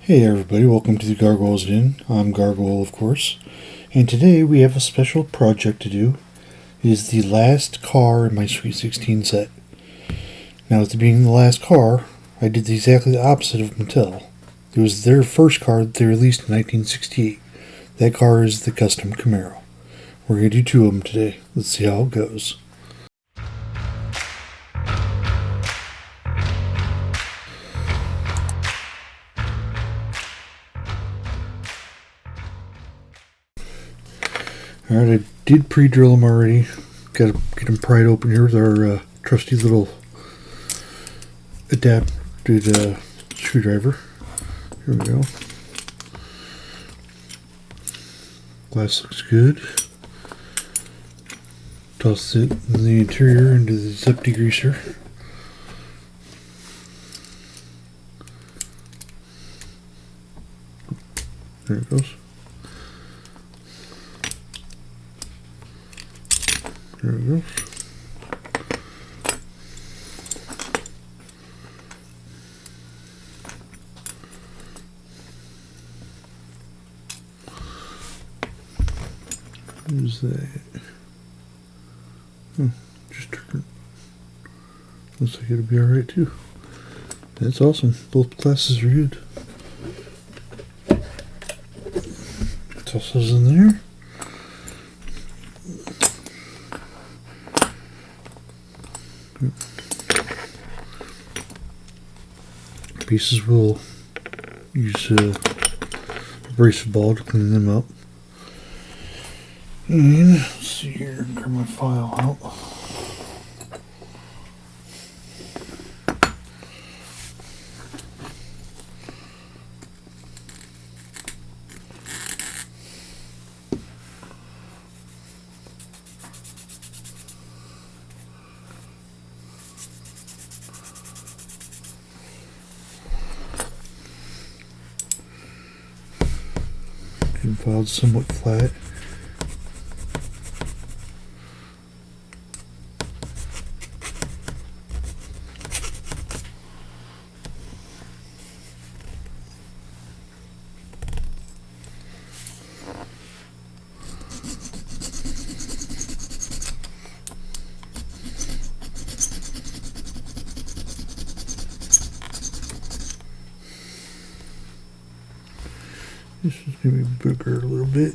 Hey everybody, welcome to the Gargoyles Inn. I'm Gargoyle, of course, and today we have a special project to do. It is the last car in my Sweet 16 set. Now, with it being the last car, I did exactly the opposite of Mattel. It was their first car that they released in 1968. That car is the Custom Camaro. We're going to do two of them today. Let's see how it goes. Alright, I did pre-drill them already. Got to get them pried open here with our trusty little adapted screwdriver. Here we go. Glass looks good. Toss it in the interior into the zip degreaser. There it goes. There it goes. Who's that? Just turn. Looks like it'll be alright too. That's awesome. Both glasses are good. Toss those in there. Pieces will use a abrasive ball to clean them up. And let's see here, grab my file out. And filed somewhat flat. This is going to be bigger a little bit.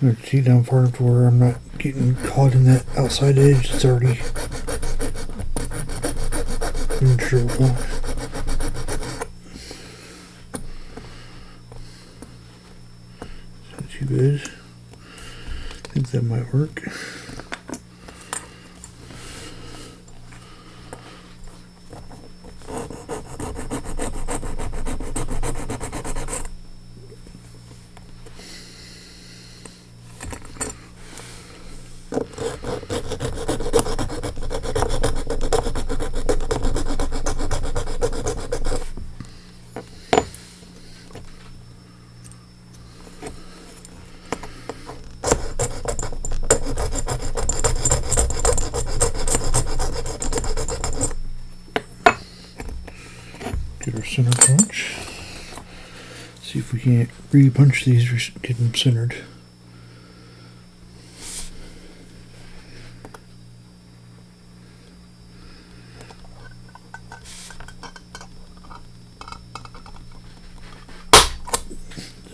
I'm going to tee down far enough to where I'm not getting caught in that outside edge. It's already drilled on. Not too bad. I think that might work. Get our center punch. See if we can't re-punch these or get them centered.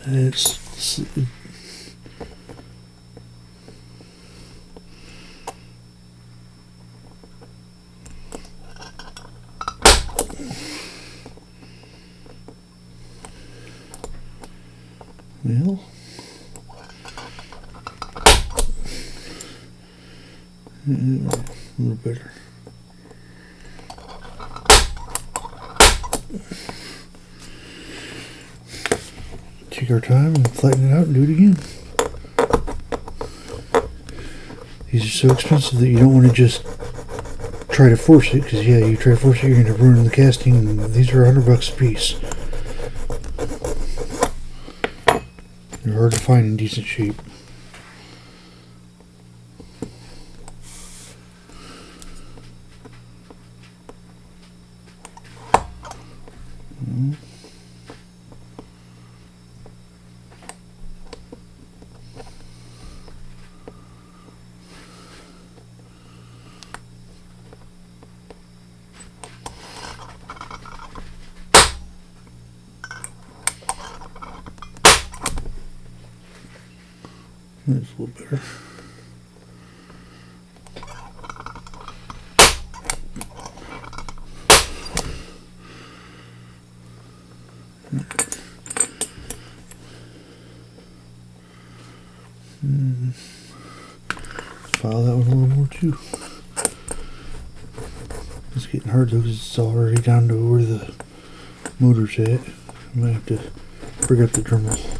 That's well, a little better. Take our time and flatten it out and do it again. These are so expensive that you don't want to just try to force it, because yeah, you try to force it, you're going to ruin the casting. These are $100 a piece. They're hard to find in decent shape. That's a little better. File that one a little more too. It's getting hard though because it's already down to where the motor's at. I might have to bring up the Dremel.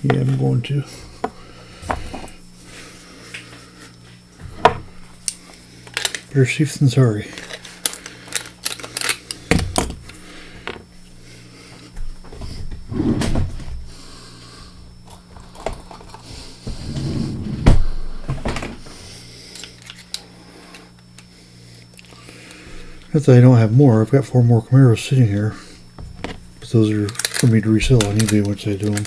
Yeah, I'm going to. Better safe than sorry. Not that I don't have more. I've got 4 more Camaros sitting here. But those are for me to resell on eBay once I do them.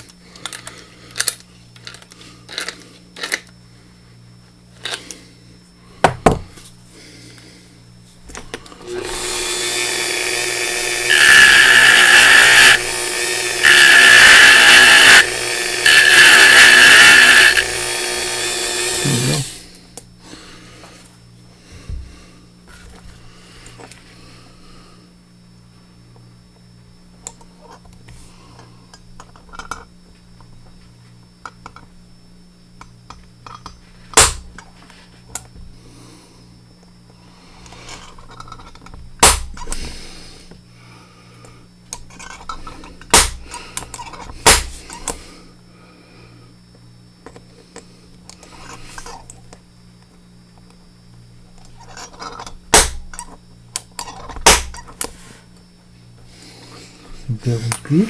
That was good.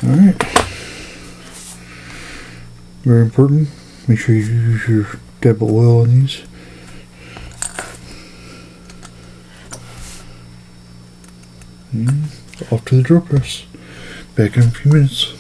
Alright. Very important. Make sure you use your debit oil on these. And off to the drill press. Back in a few minutes.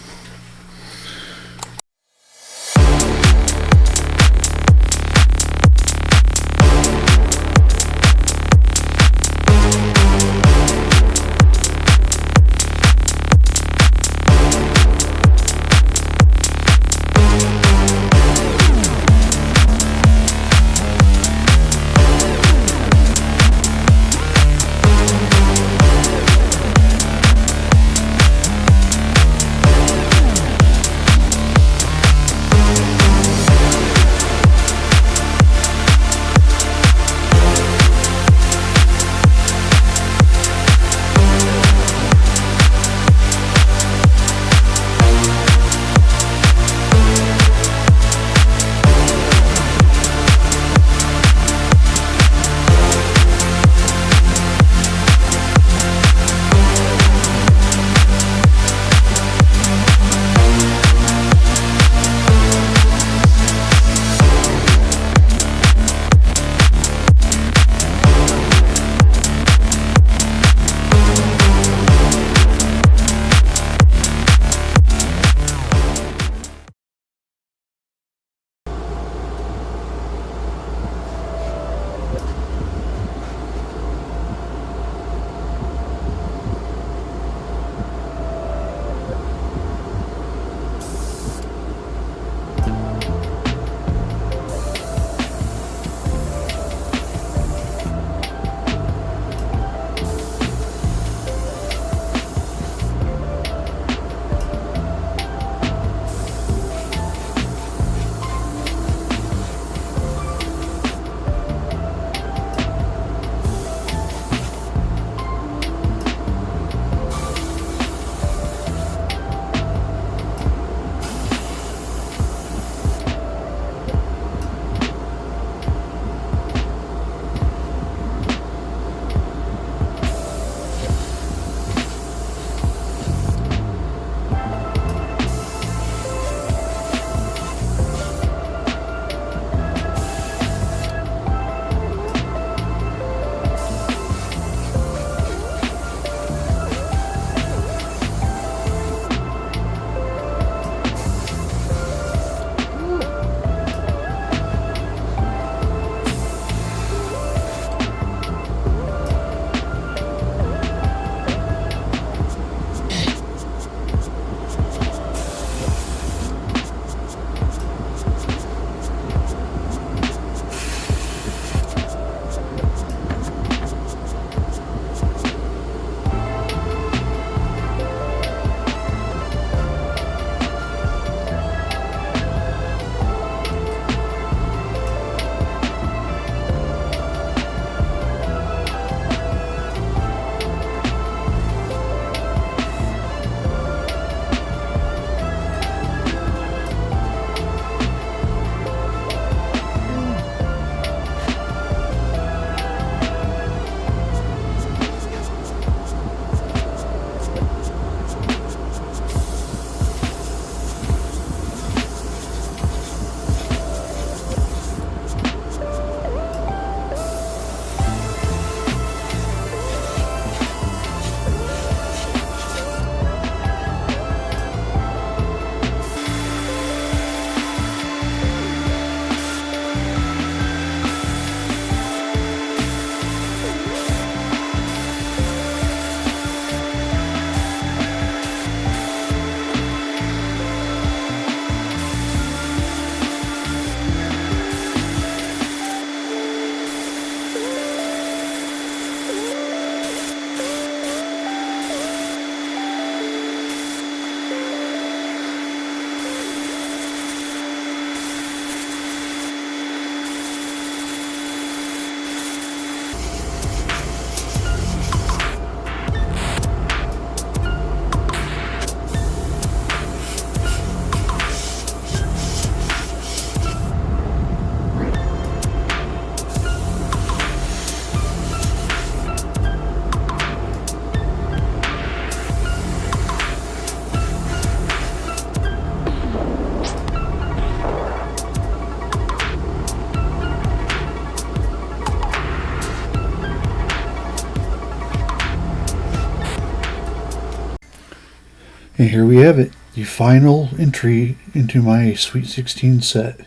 And here we have it, the final entry into my Sweet 16 set.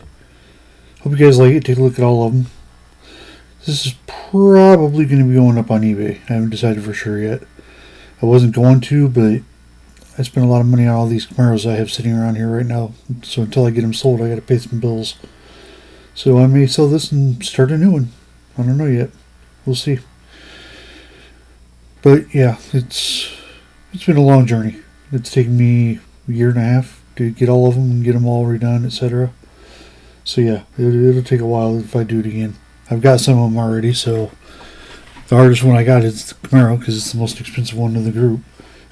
Hope you guys like it. Take a look at all of them. This is probably going to be going up on eBay. I haven't decided for sure yet. I wasn't going to, but I spent a lot of money on all these Camaros I have sitting around here right now. So until I get them sold, I got to pay some bills. So I may sell this and start a new one. I don't know yet. We'll see. But yeah, it's been a long journey. It's taken me a year and a half to get all of them and get them all redone, etc. So yeah, it'll take a while if I do it again. I've got some of them already, so the hardest one I got is the Camaro because it's the most expensive one in the group.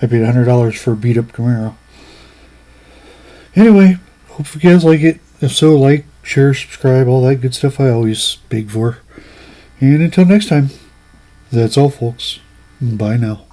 I paid $100 for a beat up Camaro. Anyway, hope you guys like it. If so, like, share, subscribe, all that good stuff I always beg for. And until next time, that's all folks. Bye now.